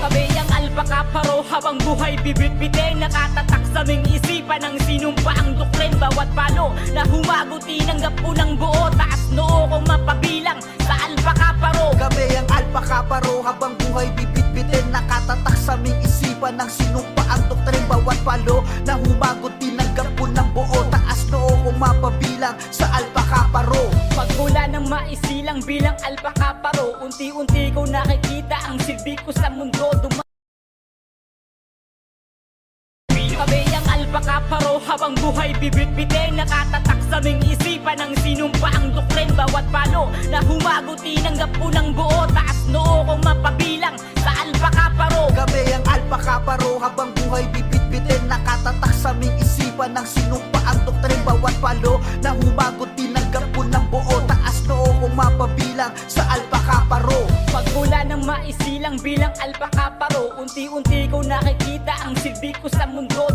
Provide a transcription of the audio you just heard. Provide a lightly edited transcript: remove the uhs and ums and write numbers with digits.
Kami ang alpaka paro, habang buhay bibit-bitin, nakatatak sa aming isipan ng sinumpaang doktrin. Bawat palo na humagot tinanggap ko ng buo, taas noo kong mapabilang sa alpaka paro. Kami ang alpaka paro, habang buhay bibit-bitin, nakatatak sa aming isipan ng sinumpaang doktrin. Bawat palo na humagot tinanggap ko ng buo, taas noo kong mapabilang sa alpaka paro. Pagmula ng maisilang bilang alpaka paro, unti-unti ko nakikita ang silbi ko sa mundo. Kami ang alpaka paro, habang buhay bibit-bitin, nakatatak sa aming isipan ng sinumpaang doktrin. Bawat palo na humagot tinanggap ko ng buo, taas noo kong mapabilang sa alpaka paro. Kami ang alpaka paro, habang buhay bibit-bitin, nakatatak sa aming isipan ng sinumpaang doktrin. Bawat palo na humagot tinanggap ko ng buo, taas noo kong mapabilang sa alpaka paro. Pagmula ng maisilang bilang alpaka paro, unti-unti ko nakikita ang silbi ko sa mundo.